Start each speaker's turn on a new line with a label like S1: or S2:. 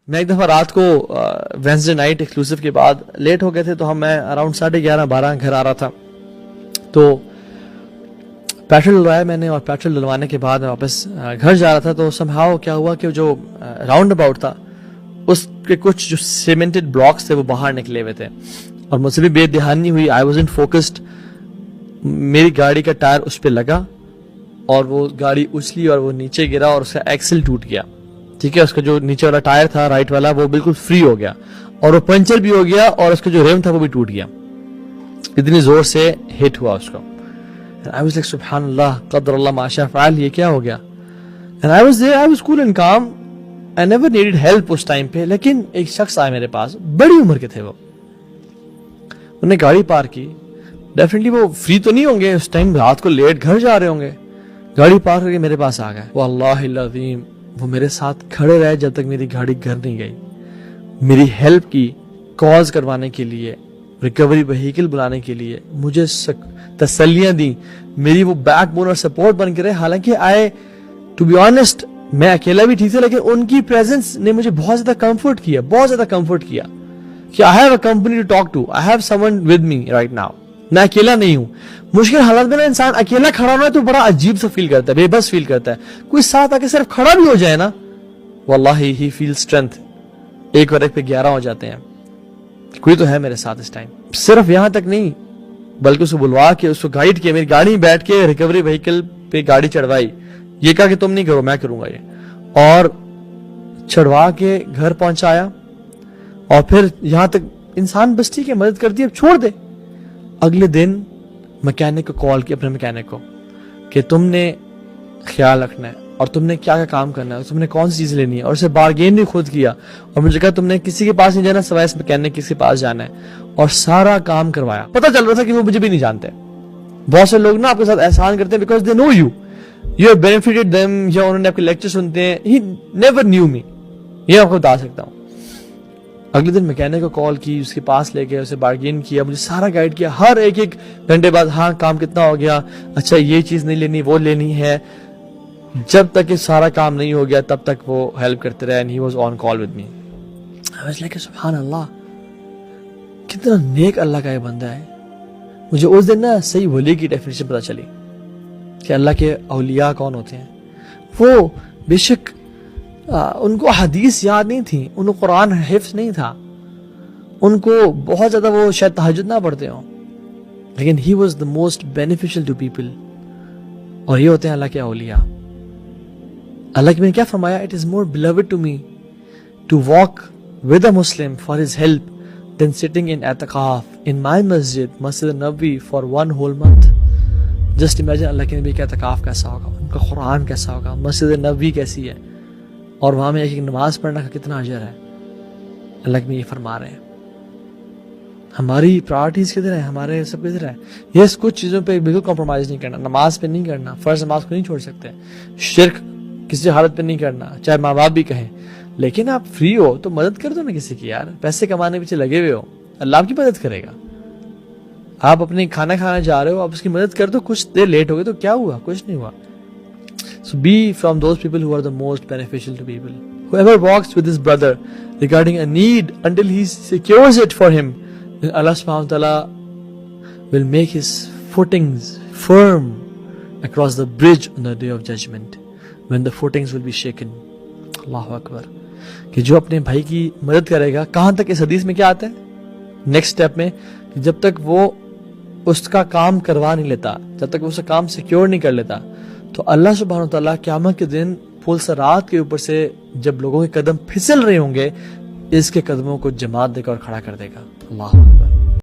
S1: میں ایک دفعہ رات کو وینسڈے نائٹ ایکسکلوسیو کے بعد لیٹ ہو گئے تھے، تو میں اراؤنڈ 11:30-12 گھر آ رہا تھا. تو پیٹرول ڈلوایا میں نے، اور پیٹرول ڈلوانے کے بعد میں واپس گھر جا رہا تھا. تو سمہاؤ کیا ہوا کہ جو راؤنڈ اباؤٹ تھا اس کے کچھ جو سیمنٹڈ بلاکس تھے وہ باہر نکلے ہوئے تھے، اور مجھ سے بھی بے دھیانی ہوئی. I wasn't focused. میری گاڑی کا ٹائر اس پہ لگا اور وہ گاڑی اچھلی اور وہ نیچے گرا اور اس کا ایکسل ٹوٹ گیا. ٹھیک ہے، اس کا جو نیچے والا ٹائر تھا رائٹ والا وہ بالکل فری ہو گیا اور وہ پنچر بھی ہو گیا، اور اس کا جو ریم تھا وہ بھی ٹوٹ گیا. اتنی زور سے ہٹ ہوا اس کو. I was like سبحان اللہ قدر اللہ ما شاء فعل، یہ کیا ہو گیا. And I was there, I was cool and calm. I never needed help اس ٹائم پہ. لیکن ایک شخص آئے میرے پاس، بڑی عمر کے تھے وہ، انہوں نے گاڑی پارک کی. ڈیفینیٹلی وہ فری تو نہیں ہوں گے اس ٹائم، رات کو لیٹ گھر جا رہے ہوں گے. گاڑی پارک کر کے میرے پاس آ گئے. واللہ العظیم وہ میرے ساتھ کھڑے رہے جب تک میری گاڑی گھر نہیں گئی. میری ہیلپ کی، کالز کروانے کے لیے، ریکوری وہیکل بلانے کے لیے، مجھے تسلیاں دی، میری وہ بیک بون اور سپورٹ بن کے رہے. حالانکہ ٹو بی آنیسٹ میں اکیلا بھی ٹھیک تھا، لیکن ان کی پریزنس نے مجھے بہت زیادہ کمفرٹ کیا کہ I have a company to talk to, I have someone with me right now. میں اکیلا نہیں ہوں. مشکل حالات میں نا انسان اکیلا کھڑا ہونا ہے تو بڑا عجیب سا فیل کرتا ہے، بے بس فیل کرتا ہے. کوئی ساتھ آ کے صرف کھڑا بھی ہو جائے نا، واللہ ہی فیل اسٹرینتھ. 1 اور 1 پہ 11 ہو جاتے ہیں. کوئی تو ہے میرے ساتھ اس ٹائم. صرف یہاں تک نہیں بلکہ اس کو بلوا کے، اس کو گائیڈ کیا، میری گاڑی میں بیٹھ کے ریکوری وہیکل پہ گاڑی چڑھوائی. یہ کہا کہ تم نہیں کرو، میں کروں گا یہ، اور چڑھوا کے گھر پہنچایا. اور پھر یہاں تک انسان بس ٹھیک ہے مدد کر دی، اب چھوڑ دے. اگلے دن میکینک کو کال کی، اپنے میکینک کو، کہ تم نے خیال رکھنا ہے اور تم نے کیا کام کرنا ہے، تم نے کون سی چیز لینی ہے، اور اسے بارگین بھی خود کیا. اور مجھے کہا تم نے کسی کے پاس نہیں جانا سوائے اس میکینک کے پاس جانا ہے، اور سارا کام کروایا. پتہ چل رہا تھا کہ وہ مجھے بھی نہیں جانتے. بہت سے لوگ نا آپ کے ساتھ احسان کرتے ہیں because they know you have benefited them, یا انہوں نے آپ کے لیکچر سنتے ہیں. ہی نیور نیو می، یہ آپ کو بتا سکتا ہوں. اگلے دن میکینک کو کال کی، اس کے پاس لے گئے، اسے بارگین کیا، مجھے سارا گائیڈ کیا. ہر ایک گھنٹے بعد ہاں کام کتنا ہو گیا، اچھا یہ چیز نہیں لینی، وہ لینی ہے. جب تک یہ سارا کام نہیں ہو گیا تب تک وہ ہیلپ کرتے رہے. and he was on call with me. I was like سبحان اللہ، کتنا نیک اللہ کا یہ بندہ ہے. مجھے اس دن نا صحیح ولی کی ڈیفینیشن پتا چلی کہ اللہ کے اولیاء کون ہوتے ہیں. وہ بے شک ان کو حدیث یاد نہیں تھی، ان کو قرآن حفظ نہیں تھا، ان کو بہت زیادہ وہ شاید تہجد نہ پڑھتے ہوں، لیکن he was the most beneficial to people. اور یہ ہوتے ہیں اللہ کے اولیاء. اللہ کی میں نے کیا فرمایا، it is more beloved to me to walk with a Muslim for his help than sitting in اعتکاف in my Masjid Nabawi for 1 whole month. Just imagine اللہ کے نبی کا اعتکاف کیسا ہوگا، ان کا قرآن کیسا ہوگا، مسجد نبوی کیسی ہے، اور وہاں میں ایک نماز پڑھنا کا کتنا اجر ہے. اللہ کے یہ فرما رہے ہیں. ہماری پرائرٹیز کدھر ہے، ہمارے سب کدھر ہے. یس کچھ چیزوں پہ بالکل کمپرومائز نہیں کرنا، نماز پہ نہیں کرنا، فرض نماز کو نہیں چھوڑ سکتے، شرک کسی حالت پہ نہیں کرنا چاہے ماں باپ بھی کہیں. لیکن آپ فری ہو تو مدد کر دو نا کسی کی. یار پیسے کمانے پیچھے لگے ہوئے ہو، اللہ آپ کی مدد کرے گا. آپ اپنے کھانا کھانا جا رہے ہو، آپ اس کی مدد کر دو. کچھ دیر لیٹ ہو گئے تو کیا ہوا، کچھ نہیں ہوا. So be from those people who are the most beneficial to people. Whoever walks with his brother regarding a need until he secures it for him, then Allah subhanahu wa ta'ala will make his footings firm across the bridge on the day of judgment, when the footings will be shaken. Allahu Akbar. کہ جو اپنے بھائی کی مدد کرے گا، کہاں تک اس حدیث میں کیا آتا ہے نیکسٹ سٹیپ میں، کہ جب تک وہ اس کا کام کروا نہیں لیتا، جب تک وہ اس کا کام سیکیور نہیں کر لیتا، تو اللہ سبحانہ وتعالیٰ قیامت کے دن پل صراط کے اوپر سے جب لوگوں کے قدم پھسل رہے ہوں گے، اس کے قدموں کو جماعت دے کر کھڑا کر دے گا. اللہ اکبر.